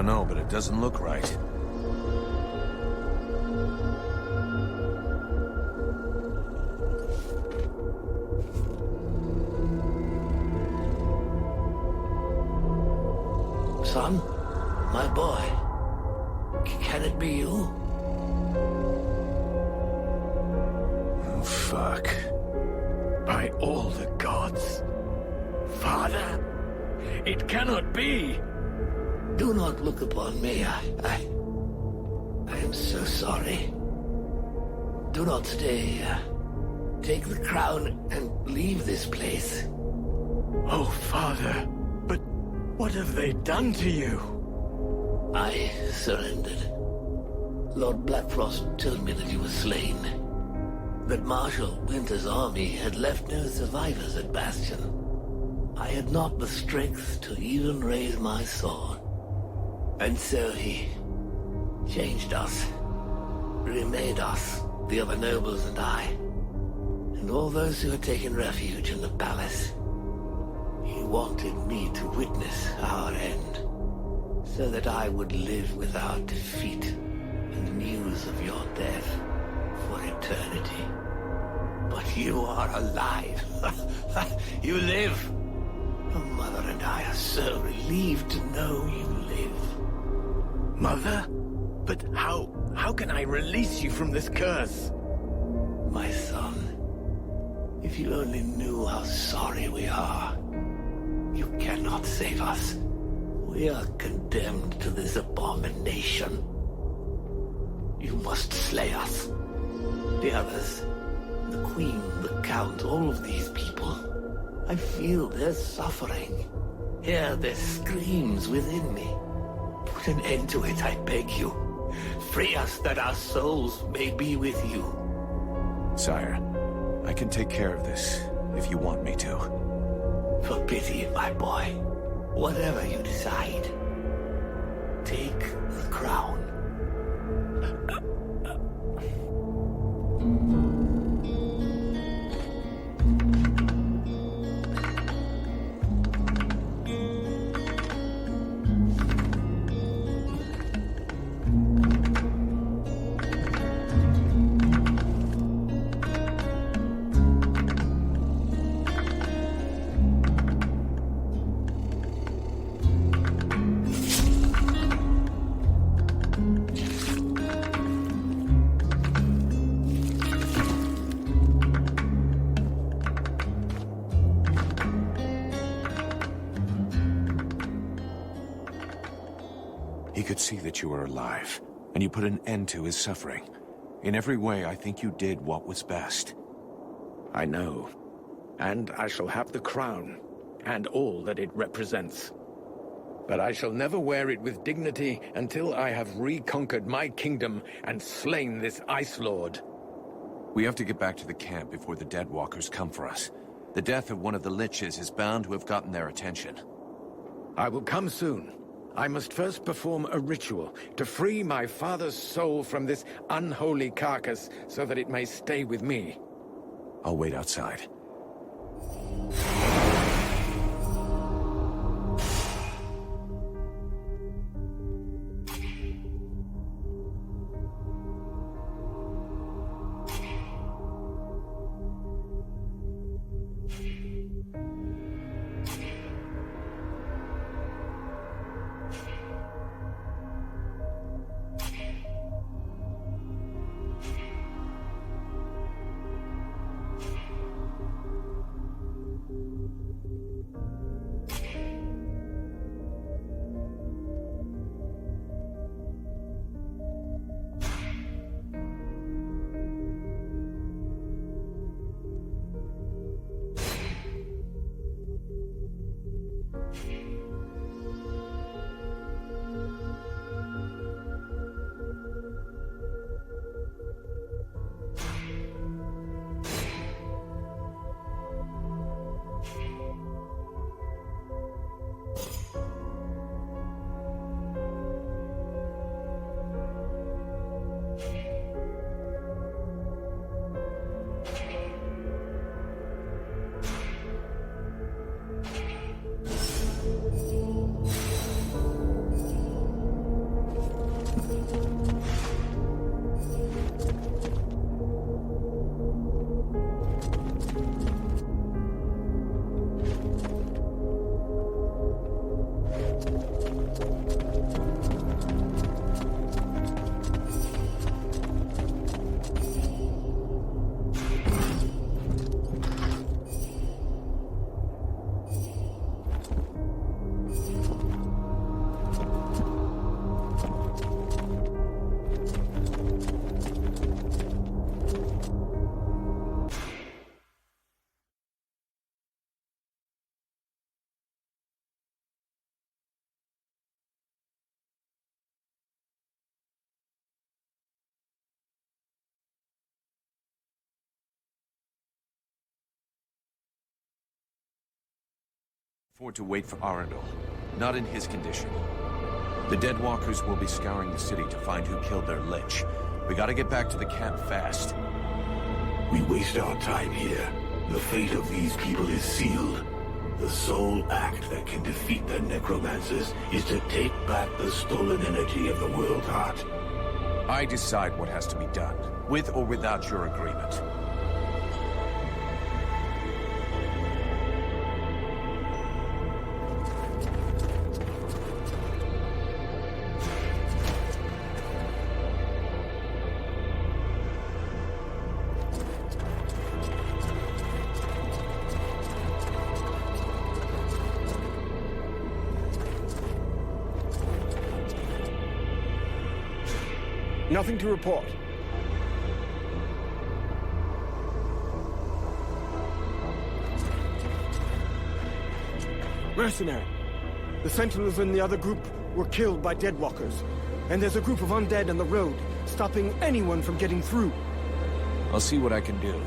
don't know, but it doesn't look right. Son, my boy, can it be you? Oh, fuck. By all the gods. Father, it cannot be. Do not look upon me. I am so sorry. Do not stay. Take the crown and leave this place. Oh, Father, but what have they done to you? I surrendered. Lord Blackfrost told me that you were slain. That Marshal Winter's army had left no survivors at Bastion. I had not the strength to even raise my sword. And so he changed us, remade us, the other nobles and I, and all those who had taken refuge in the palace. He wanted me to witness our end, so that I would live without defeat and news of your death for eternity. But you are alive. You live. Your mother and I are so relieved to know you live. Mother? But how can I release you from this curse? My son, if you only knew how sorry we are. You cannot save us. We are condemned to this abomination. You must slay us. The others, the Queen, the Count, all of these people. I feel their suffering. Hear their screams within me. Put an end to it, I beg you. Free us that our souls may be with you. Sire, I can take care of this, if you want me to. For pity, my boy. Whatever you decide. Take the crown. He could see that you were alive, and you put an end to his suffering. In every way, I think you did what was best. I know. And I shall have the crown, and all that it represents. But I shall never wear it with dignity until I have reconquered my kingdom and slain this Ice Lord. We have to get back to the camp before the Deadwalkers come for us. The death of one of the Liches is bound to have gotten their attention. I will come soon. I must first perform a ritual to free my father's soul from this unholy carcass so that it may stay with me. I'll wait outside. Afford to wait for Arundel. Not in his condition. The Deadwalkers will be scouring the city to find who killed their lich. We gotta get back to the camp fast. We waste our time here. The fate of these people is sealed. The sole act that can defeat the necromancers is to take back the stolen energy of the World Heart. I decide what has to be done, with or without your agreement. Nothing to report. Mercenary. The Sentinels in the other group were killed by Deadwalkers. And there's a group of undead on the road, stopping anyone from getting through. I'll see what I can do.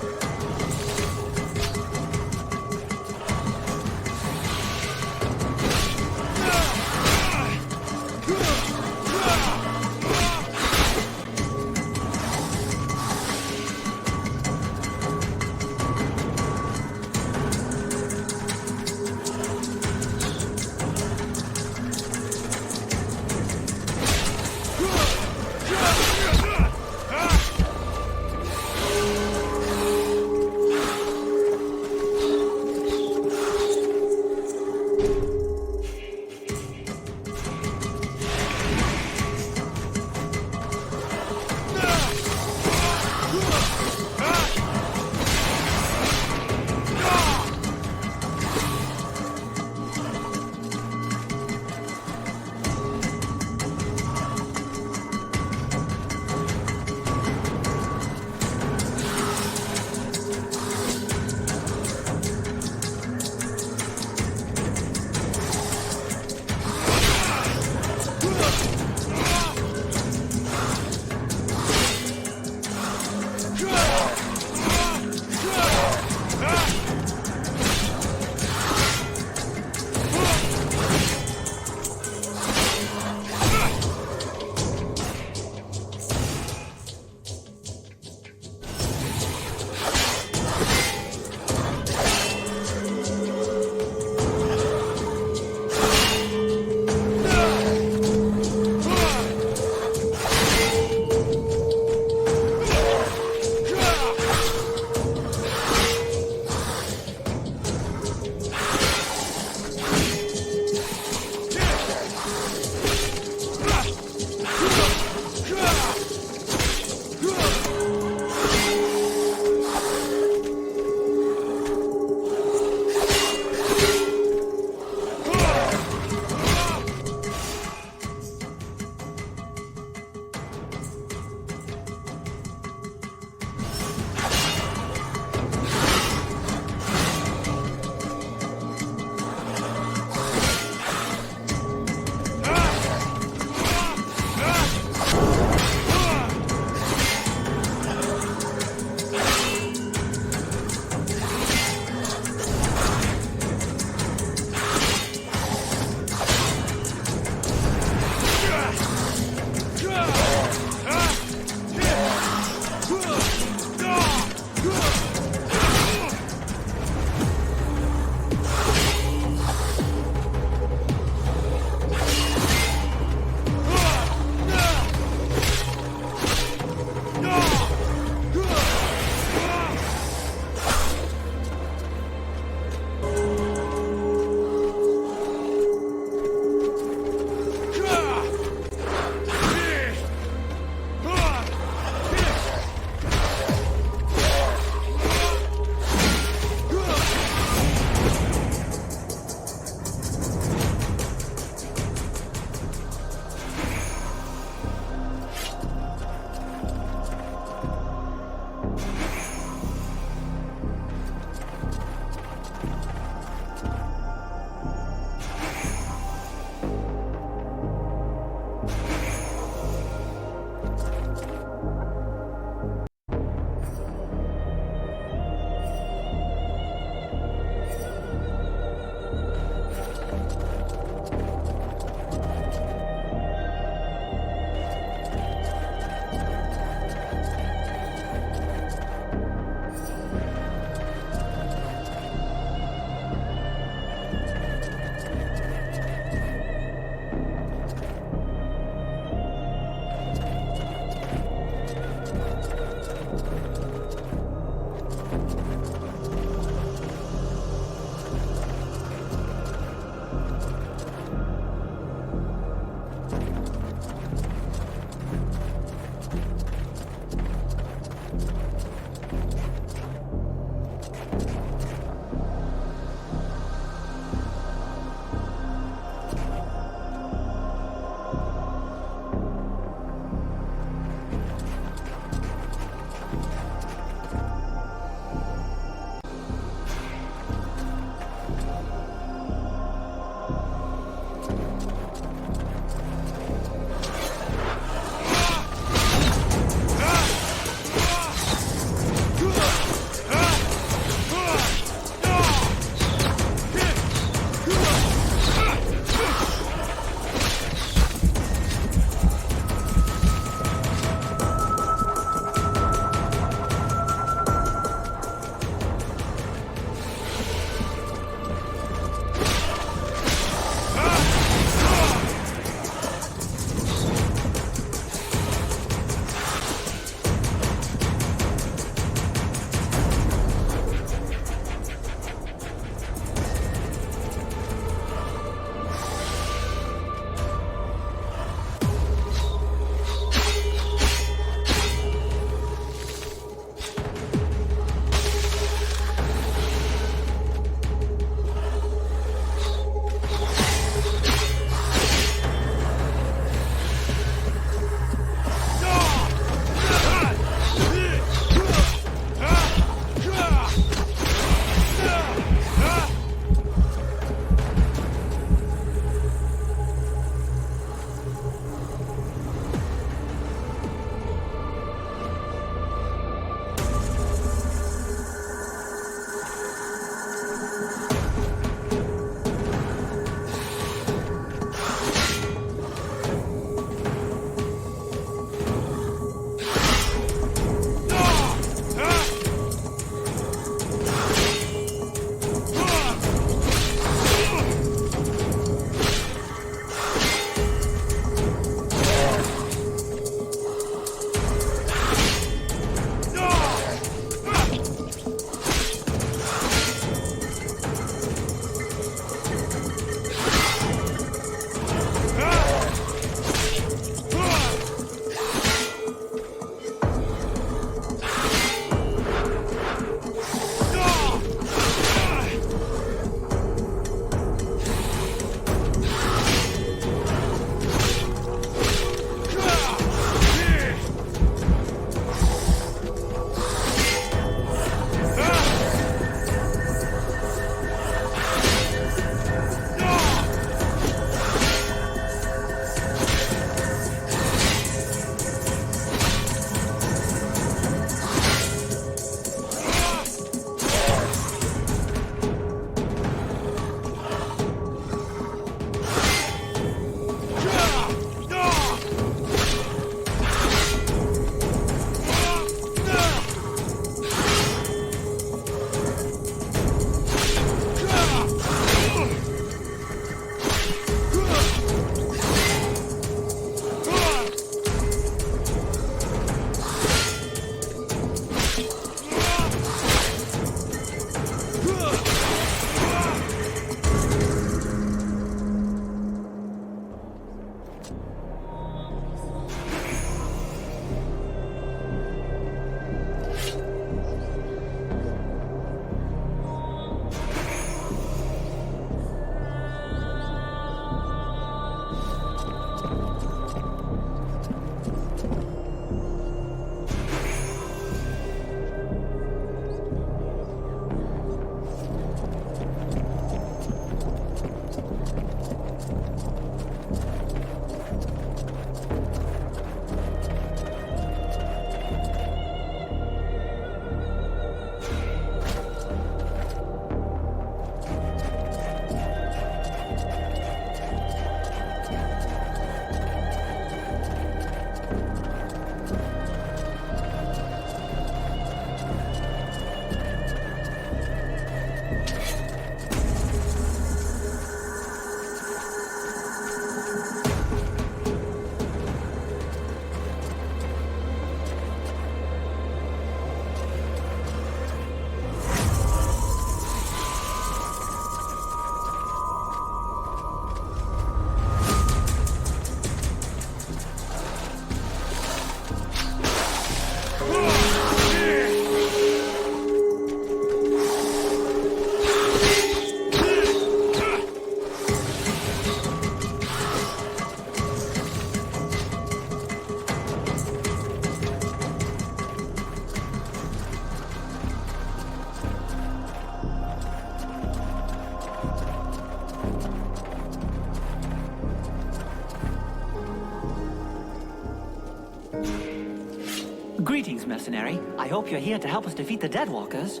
Greetings, mercenary. I hope you're here to help us defeat the Deadwalkers.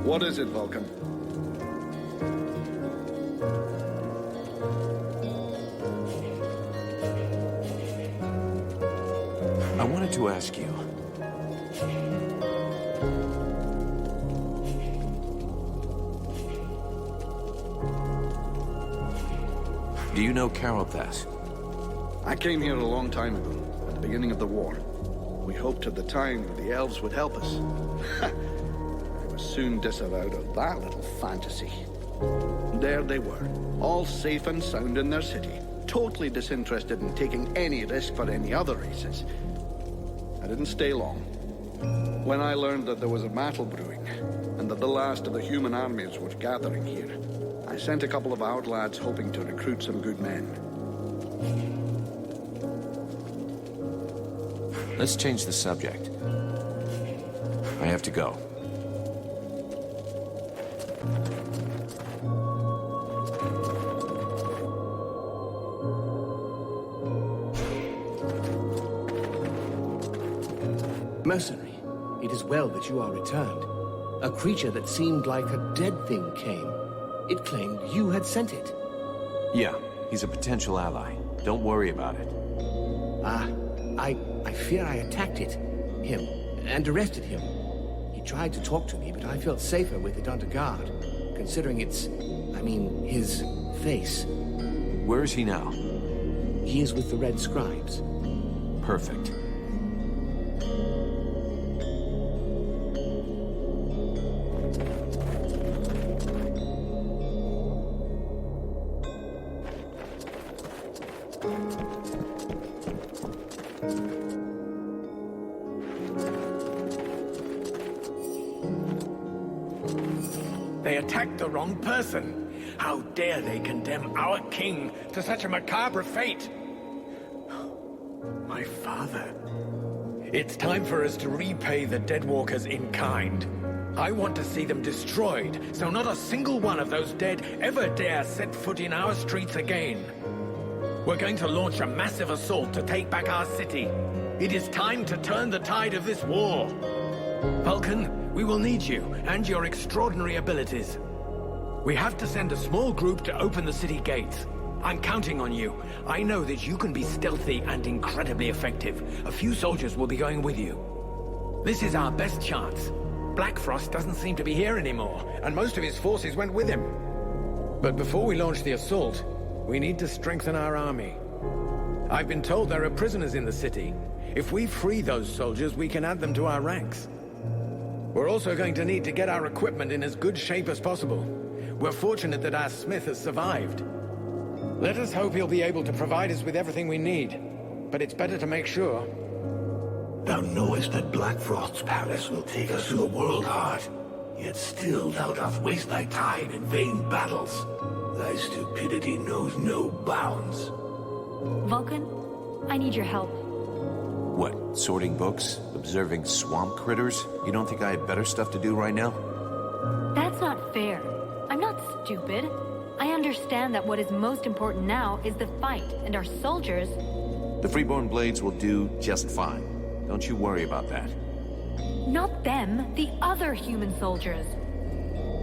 What is it, Vulcan? I wanted to ask you. Do you know Carolthas? I came here a long time ago, at the beginning of the war. We hoped at the time that the elves would help us. I was soon disavowed of that little fantasy. There they were, all safe and sound in their city, totally disinterested in taking any risk for any other races. I didn't stay long. When I learned that there was a battle brewing, and that the last of the human armies was gathering here, I sent a couple of our lads hoping to recruit some good men. Let's change the subject. I have to go. Mercenary, it is well that you are returned. A creature that seemed like a dead thing came. It claimed you had sent it. Yeah, he's a potential ally. Don't worry about it. I fear I attacked him, and arrested him. He tried to talk to me, but I felt safer with it under guard, considering his face. Where is he now? He is with the Red Scribes. Perfect. They attacked the wrong person. How dare they condemn our king to such a macabre fate? My father. It's time for us to repay the Deadwalkers in kind. I want to see them destroyed, so not a single one of those dead ever dare set foot in our streets again. We're going to launch a massive assault to take back our city. It is time to turn the tide of this war. Vulcan, we will need you and your extraordinary abilities. We have to send a small group to open the city gates. I'm counting on you. I know that you can be stealthy and incredibly effective. A few soldiers will be going with you. This is our best chance. Black Frost doesn't seem to be here anymore, and most of his forces went with him. But before we launch the assault, we need to strengthen our army. I've been told there are prisoners in the city. If we free those soldiers, we can add them to our ranks. We're also going to need to get our equipment in as good shape as possible. We're fortunate that our smith has survived. Let us hope he'll be able to provide us with everything we need. But it's better to make sure. Thou knowest that Black Frost's palace will take us to the world heart. Yet still thou dost waste thy time in vain battles. Thy stupidity knows no bounds. Vulcan, I need your help. What, sorting books? Observing swamp critters? You don't think I have better stuff to do right now? That's not fair. I'm not stupid. I understand that what is most important now is the fight, and our soldiers... The Freeborn Blades will do just fine. Don't you worry about that. Not them, the other human soldiers.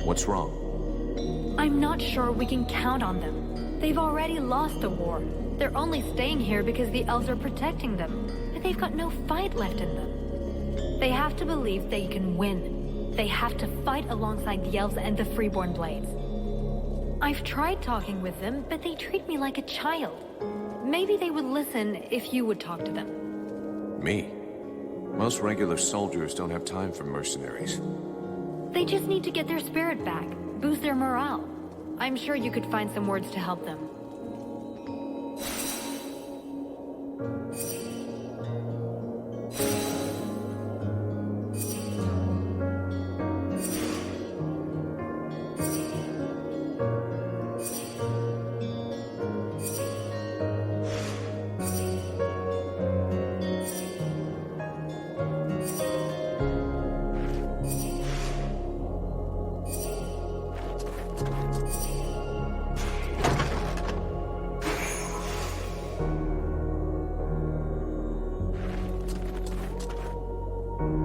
What's wrong? I'm not sure we can count on them. They've already lost the war. They're only staying here because the elves are protecting them. But they've got no fight left in them. They have to believe they can win. They have to fight alongside the elves and the Freeborn Blades. I've tried talking with them, but they treat me like a child. Maybe they would listen if you would talk to them. Me? Most regular soldiers don't have time for mercenaries. They just need to get their spirit back, boost their morale. I'm sure you could find some words to help them.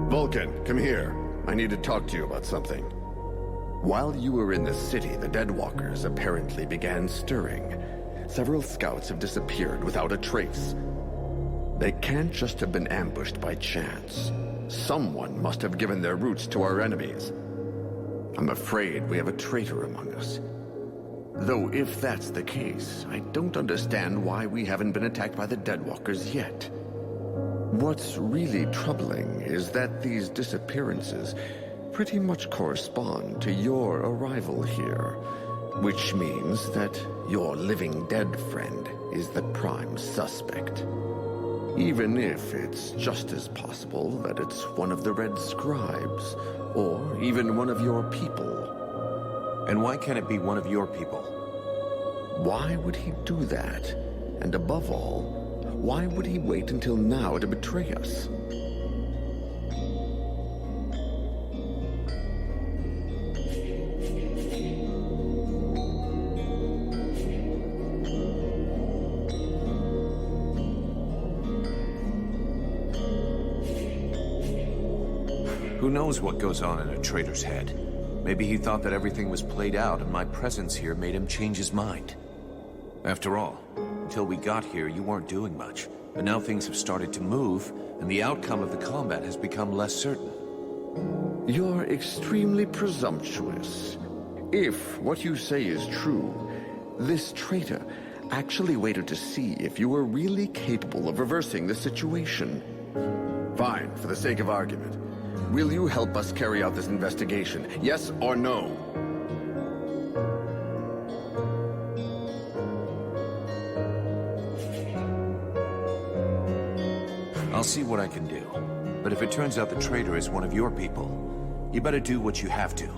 Vulcan, come here. I need to talk to you about something. While you were in the city, the Deadwalkers apparently began stirring. Several scouts have disappeared without a trace. They can't just have been ambushed by chance. Someone must have given their routes to our enemies. I'm afraid we have a traitor among us. Though if that's the case, I don't understand why we haven't been attacked by the Deadwalkers yet. What's really troubling is that these disappearances pretty much correspond to your arrival here, which means that your living dead friend is the prime suspect. Even if it's just as possible that it's one of the Red Scribes, or even one of your people. And why can't it be one of your people? Why would he do that? And above all, why would he wait until now to betray us? Who knows what goes on in a traitor's head? Maybe he thought that everything was played out and my presence here made him change his mind. After all, until we got here, you weren't doing much. But now things have started to move, and the outcome of the combat has become less certain. You're extremely presumptuous. If what you say is true, this traitor actually waited to see if you were really capable of reversing the situation. Fine, for the sake of argument. Will you help us carry out this investigation? Yes or no? I'll see what I can do. But if it turns out the traitor is one of your people, you better do what you have to.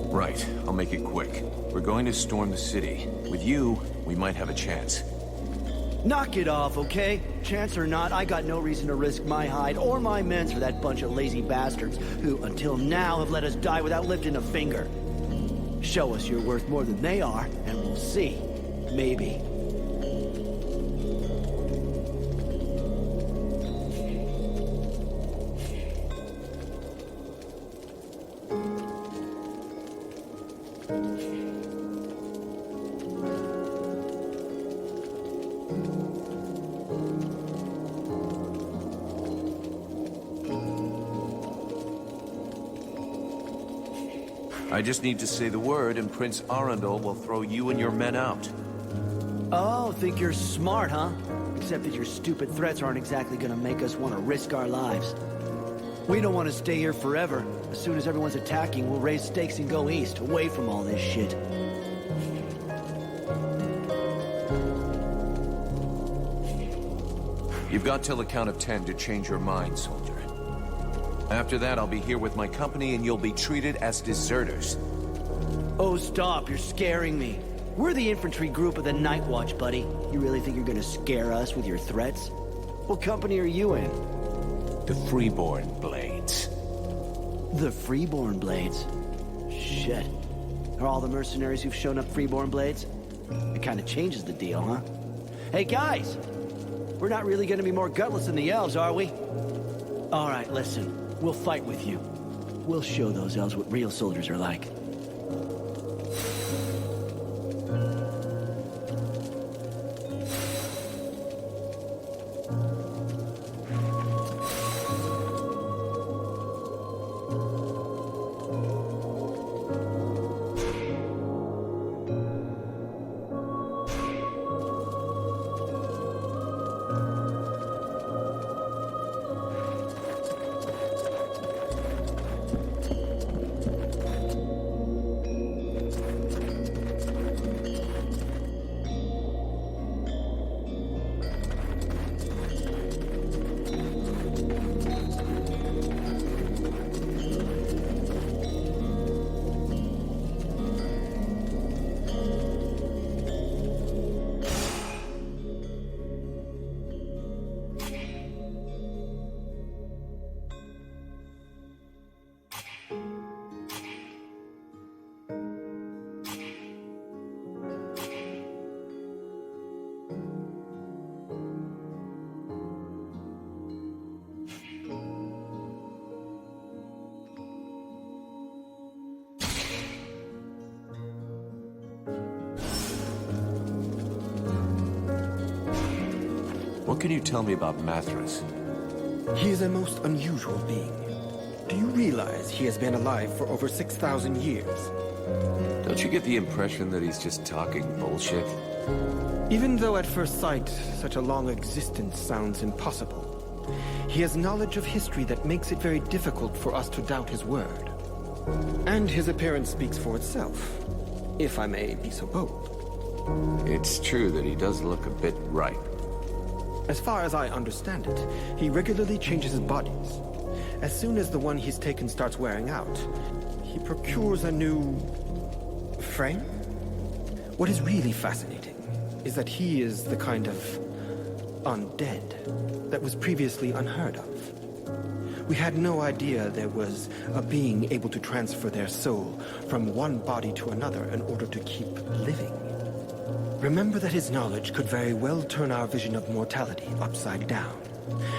Right, I'll make it quick. We're going to storm the city. With you, we might have a chance. Knock it off, okay? Chance or not, I got no reason to risk my hide or my men's for that bunch of lazy bastards who, until now, have let us die without lifting a finger. Show us you're worth more than they are, and we'll see. Maybe. I just need to say the word and Prince Arundel will throw you and your men out. Oh, think you're smart, huh? Except that your stupid threats aren't exactly gonna make us want to risk our lives. We don't want to stay here forever. As soon as everyone's attacking, we'll raise stakes and go east, away from all this shit. You've got till the count of 10 to change your mind, soldier. After that, I'll be here with my company and you'll be treated as deserters. Oh, stop. You're scaring me. We're the infantry group of the Night Watch, buddy. You really think you're gonna scare us with your threats? What company are you in? The Freeborn Blades. The Freeborn Blades? Shit. Are all the mercenaries who've shown up Freeborn Blades? It kind of changes the deal, huh? Hey, guys! We're not really gonna be more gutless than the elves, are we? All right, listen. We'll fight with you. We'll show those elves what real soldiers are like. What can you tell me about Mathras? He is a most unusual being. Do you realize he has been alive for over 6,000 years? Don't you get the impression that he's just talking bullshit? Even though at first sight, such a long existence sounds impossible, he has knowledge of history that makes it very difficult for us to doubt his word. And his appearance speaks for itself, if I may be so bold. It's true that he does look a bit ripe. As far as I understand it, he regularly changes his bodies. As soon as the one he's taken starts wearing out, he procures a new frame? What is really fascinating is that he is the kind of undead that was previously unheard of. We had no idea there was a being able to transfer their soul from one body to another in order to keep living. Remember that his knowledge could very well turn our vision of mortality upside down.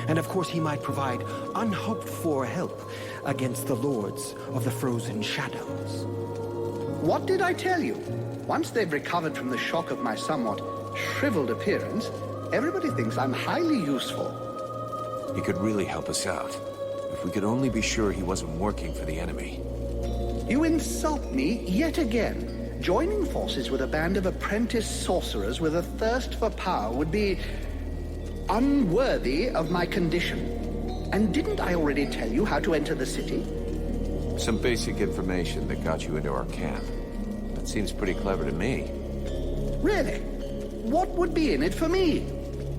And of course he might provide unhoped-for help against the lords of the frozen shadows. What did I tell you? Once they've recovered from the shock of my somewhat shriveled appearance, everybody thinks I'm highly useful. He could really help us out. If we could only be sure he wasn't working for the enemy. You insult me yet again. Joining forces with a band of apprentice sorcerers with a thirst for power would be unworthy of my condition. And didn't I already tell you how to enter the city? Some basic information that got you into our camp. That seems pretty clever to me. Really? What would be in it for me?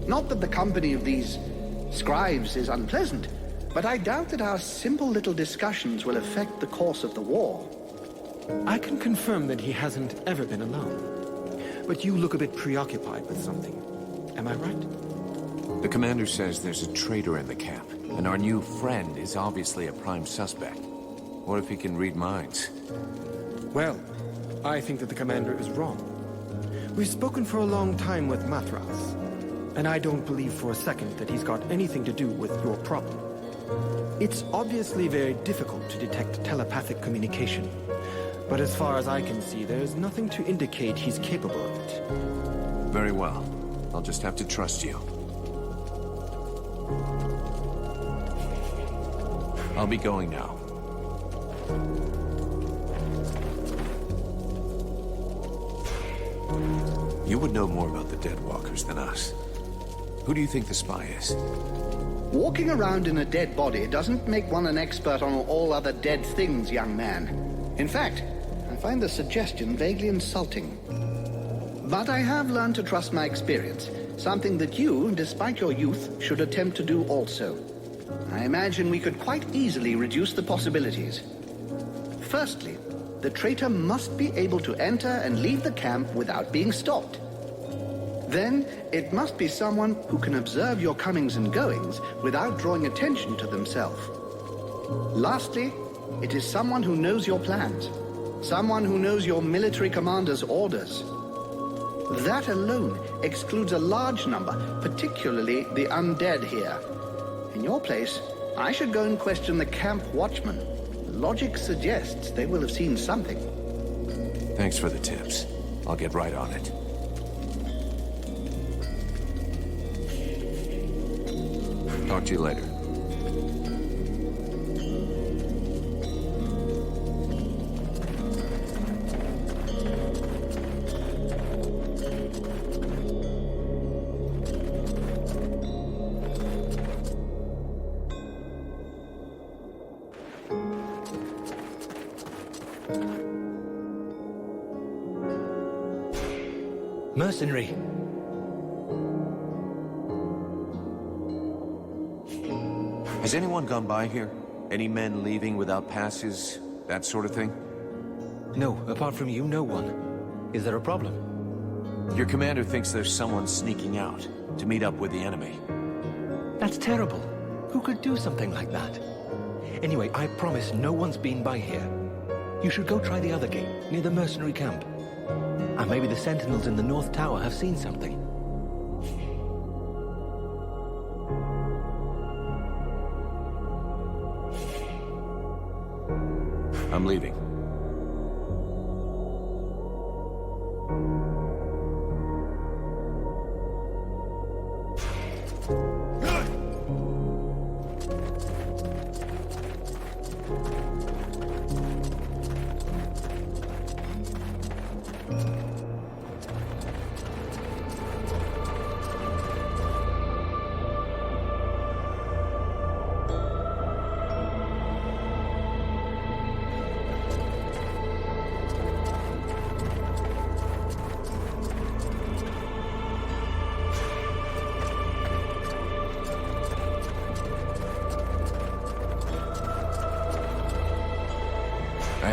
Not that the company of these scribes is unpleasant, but I doubt that our simple little discussions will affect the course of the war. I can confirm that he hasn't ever been alone. But you look a bit preoccupied with something. Am I right? The commander says there's a traitor in the camp, and our new friend is obviously a prime suspect. What if he can read minds? Well, I think that the commander is wrong. We've spoken for a long time with Mathras, and I don't believe for a second that he's got anything to do with your problem. It's obviously very difficult to detect telepathic communication, but as far as I can see, there's nothing to indicate he's capable of it. Very well. I'll just have to trust you. I'll be going now. You would know more about the Deadwalkers than us. Who do you think the spy is? Walking around in a dead body doesn't make one an expert on all other dead things, young man. In fact, I find the suggestion vaguely insulting. But I have learned to trust my experience, something that you, despite your youth, should attempt to do also. I imagine we could quite easily reduce the possibilities. Firstly, the traitor must be able to enter and leave the camp without being stopped. Then, it must be someone who can observe your comings and goings without drawing attention to themselves. Lastly, it is someone who knows your plans. Someone who knows your military commander's orders. That alone excludes a large number, particularly the undead here. In your place, I should go and question the camp watchman. Logic suggests they will have seen something. Thanks for the tips. I'll get right on it. Talk to you later. Mercenary. Has anyone gone by here? Any men leaving without passes? That sort of thing? No, apart from you, no one. Is there a problem? Your commander thinks there's someone sneaking out to meet up with the enemy. That's terrible. Who could do something like that? Anyway, I promise no one's been by here. You should go try the other gate, near the mercenary camp. And maybe the sentinels in the North Tower have seen something. I'm leaving.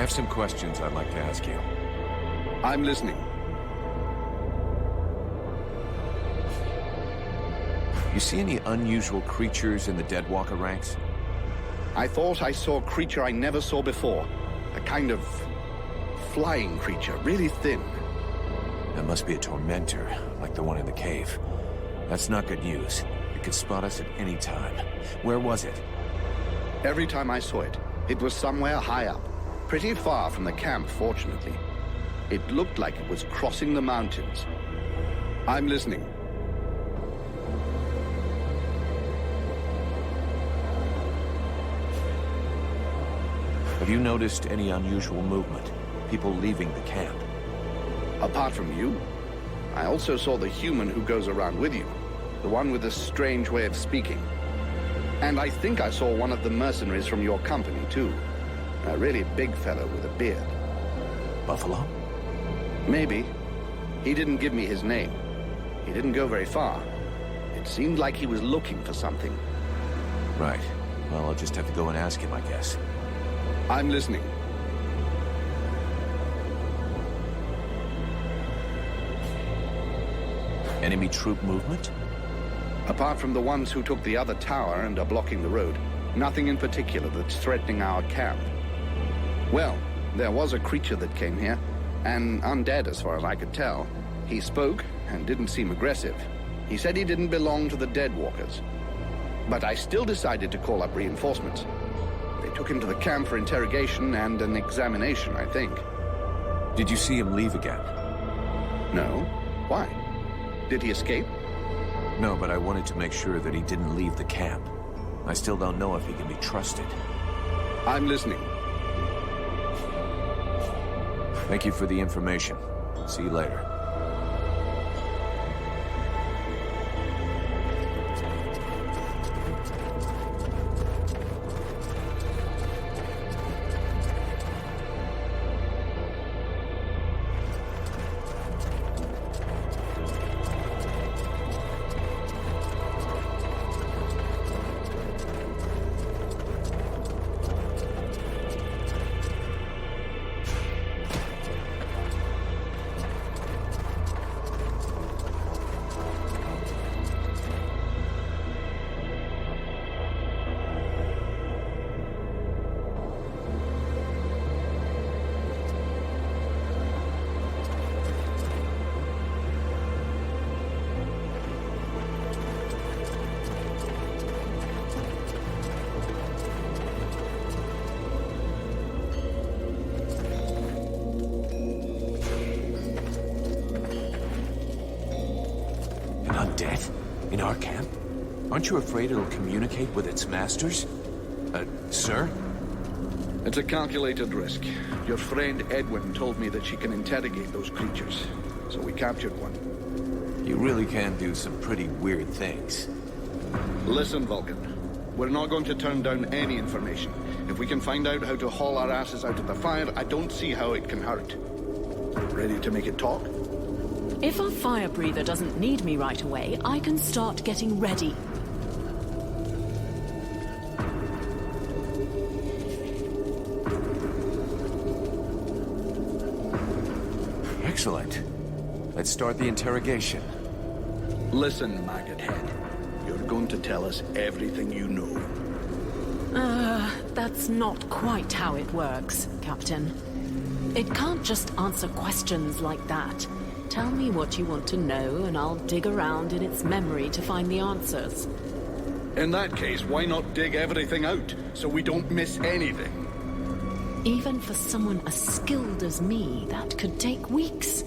have some questions I'd like to ask you. I'm listening. You see any unusual creatures in the Deadwalker ranks? I thought I saw a creature I never saw before. A kind of flying creature, really thin. That must be a tormentor, like the one in the cave. That's not good news. It could spot us at any time. Where was it? Every time I saw it, it was somewhere high up. Pretty far from the camp, fortunately. It looked like it was crossing the mountains. I'm listening. Have you noticed any unusual movement? People leaving the camp? Apart from you, I also saw the human who goes around with you. The one with the strange way of speaking. And I think I saw one of the mercenaries from your company, too. A really big fellow with a beard. Buffalo? Maybe. He didn't give me his name. He didn't go very far. It seemed like he was looking for something. Right. Well, I'll just have to go and ask him, I guess. I'm listening. Enemy troop movement? Apart from the ones who took the other tower and are blocking the road, nothing in particular that's threatening our camp. Well, there was a creature that came here, an undead as far as I could tell. He spoke and didn't seem aggressive. He said he didn't belong to the Deadwalkers. But I still decided to call up reinforcements. They took him to the camp for interrogation and an examination, I think. Did you see him leave again? No. Why? Did he escape? No, but I wanted to make sure that he didn't leave the camp. I still don't know if he can be trusted. I'm listening. Thank you for the information. See you later. Undead? In our camp? Aren't you afraid it'll communicate with its masters? Sir? It's a calculated risk. Your friend Edwin told me that she can interrogate those creatures, so we captured one. You really can do some pretty weird things. Listen, Vulcan. We're not going to turn down any information. If we can find out how to haul our asses out of the fire, I don't see how it can hurt. Ready to make it talk? If our fire breather doesn't need me right away, I can start getting ready. Excellent. Let's start the interrogation. Listen, Maggot Head. You're going to tell us everything you know. That's not quite how it works, Captain. It can't just answer questions like that. Tell me what you want to know, and I'll dig around in its memory to find the answers. In that case, why not dig everything out, so we don't miss anything? Even for someone as skilled as me, that could take weeks.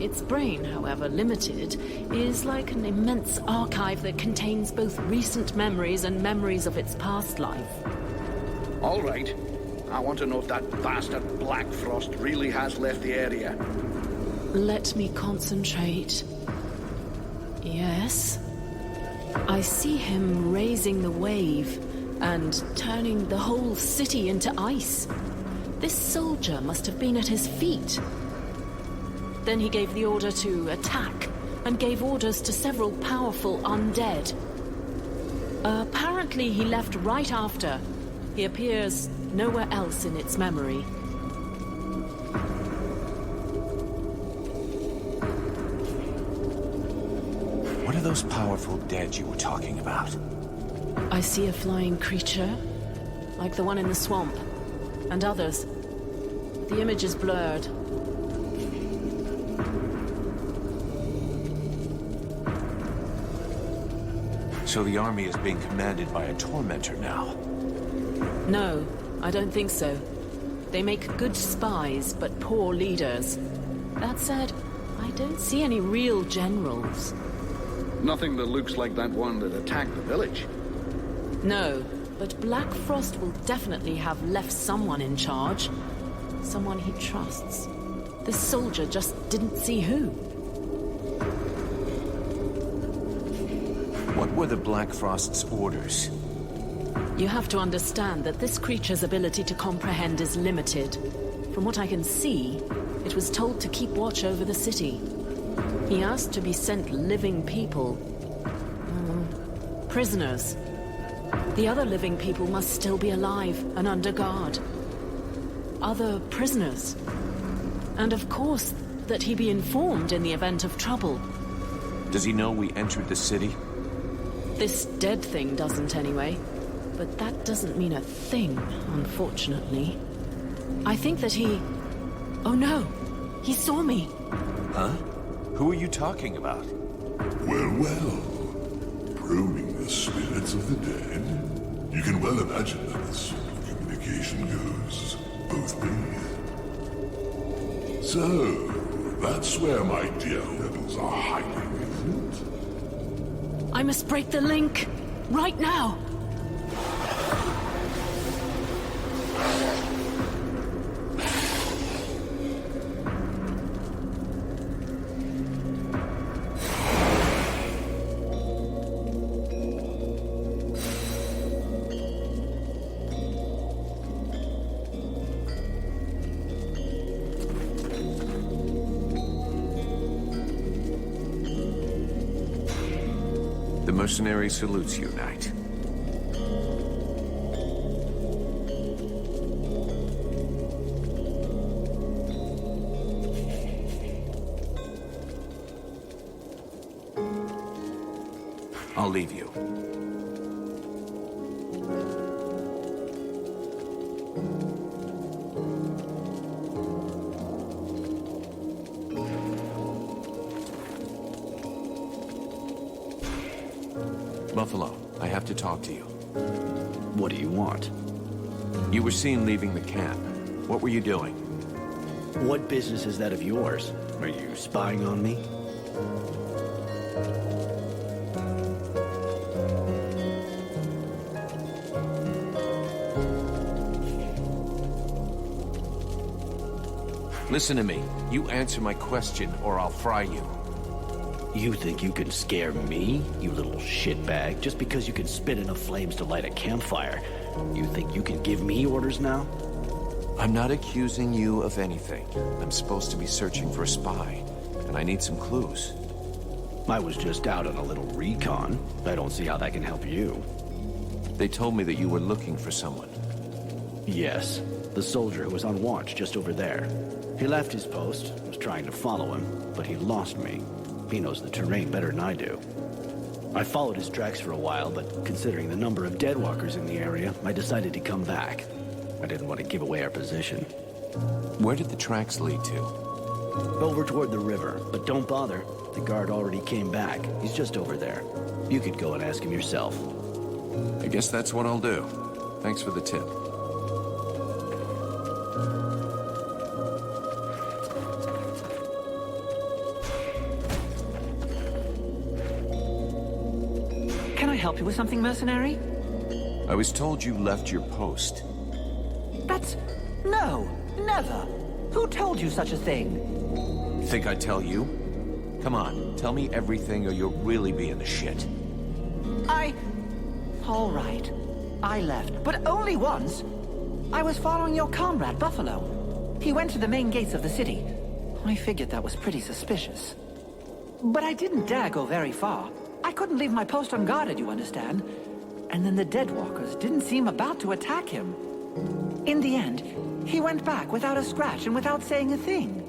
Its brain, however limited, is like an immense archive that contains both recent memories and memories of its past life. All right. I want to know if that bastard Black Frost really has left the area. Let me concentrate. Yes. I see him raising the wave and turning the whole city into ice. This soldier must have been at his feet. Then he gave the order to attack and gave orders to several powerful undead. Apparently he left right after. He appears nowhere else in its memory. those powerful dead you were talking about? I see a flying creature, like the one in the swamp, and others. The image is blurred. So the army is being commanded by a tormentor now? No, I don't think so. They make good spies, but poor leaders. That said, I don't see any real generals. Nothing that looks like that one that attacked the village. No, but Black Frost will definitely have left someone in charge. Someone he trusts. This soldier just didn't see who. What were the Black Frost's orders? You have to understand that this creature's ability to comprehend is limited. From what I can see, it was told to keep watch over the city. He asked to be sent living people. Prisoners. The other living people must still be alive and under guard. Other prisoners. And of course, that he be informed in the event of trouble. Does he know we entered the city? This dead thing doesn't anyway. But that doesn't mean a thing, unfortunately. I think that he... Oh no! He saw me! Huh? Who are you talking about? Well, well. Probing the spirits of the dead? You can well imagine that this sort of communication goes both ways. So, that's where my dear rebels are hiding, isn't it? I must break the link! Right now! The mercenary salutes you, Knight. I'll leave you. Buffalo, I have to talk to you. What do you want? You were seen leaving the camp. What were you doing? What business is that of yours? Are you spying on me? Listen to me. You answer my question, or I'll fry you. You think you can scare me, you little shitbag, just because you can spit enough flames to light a campfire? You think you can give me orders now? I'm not accusing you of anything. I'm supposed to be searching for a spy, and I need some clues. I was just out on a little recon. I don't see how that can help you. They told me that you were looking for someone. Yes, the soldier who was on watch just over there. He left his post, was trying to follow him, but he lost me. He knows the terrain better than I do. I followed his tracks for a while, but considering the number of deadwalkers in the area, I decided to come back. I didn't want to give away our position. Where did the tracks lead to? Over toward the river, but don't bother. The guard already came back. He's just over there. You could go and ask him yourself. I guess that's what I'll do. Thanks for the tip. Help you with something, mercenary? I was told you left your post. That's... no, never. Who told you such a thing? You think I'd tell you? Come on, tell me everything or you'll really be in the shit. All right. I left, but only once. I was following your comrade, Buffalo. He went to the main gates of the city. I figured that was pretty suspicious. But I didn't dare go very far. I couldn't leave my post unguarded, you understand? And then the Deadwalkers didn't seem about to attack him. In the end, he went back without a scratch and without saying a thing.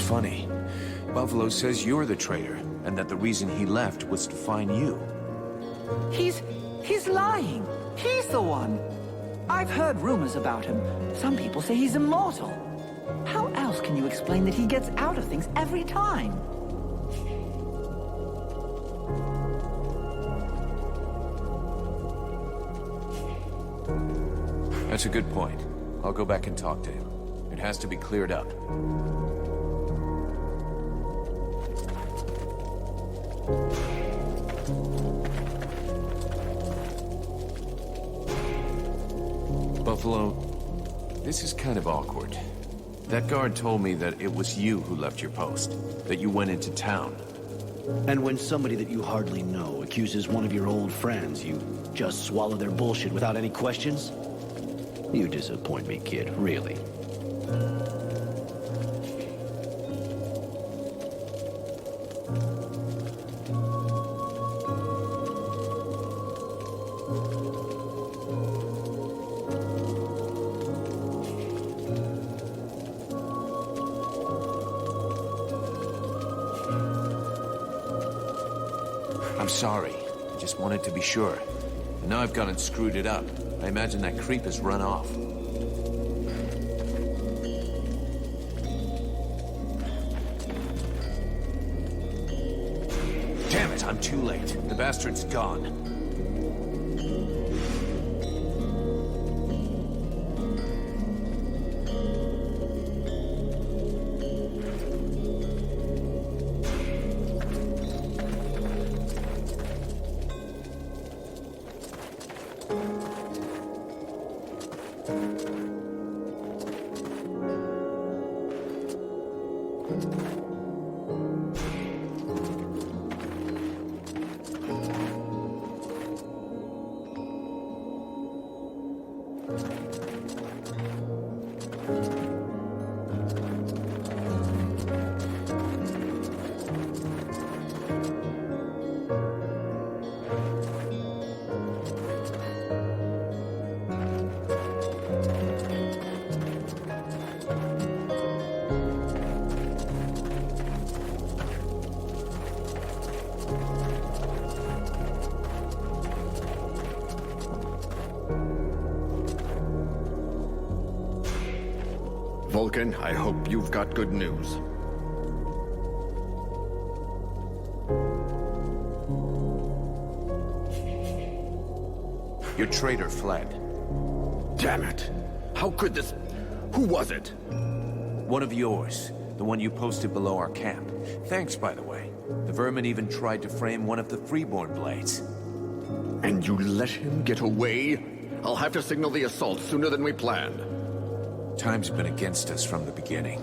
funny. Buffalo says you're the traitor, and that the reason he left was to find you. He's lying. He's the one. I've heard rumors about him. Some people say he's immortal. How else can you explain that he gets out of things every time? That's a good point. I'll go back and talk to him. It has to be cleared up. Buffalo, this is kind of awkward. That guard told me that it was you who left your post, that you went into town. And when somebody that you hardly know accuses one of your old friends, you just swallow their bullshit without any questions? You disappoint me, kid, really. I'm sorry. I just wanted to be sure. And now I've gone and screwed it up. I imagine that creep has run off. Damn it, I'm too late. The bastard's gone. Vulcan, I hope you've got good news. Your traitor fled. Damn it! How could this... Who was it? One of yours. The one you posted below our camp. Thanks, by the way. The vermin even tried to frame one of the freeborn blades. And you let him get away? I'll have to signal the assault sooner than we planned. Time's been against us from the beginning.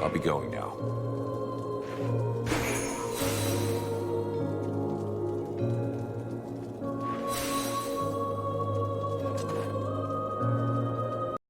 I'll be going now.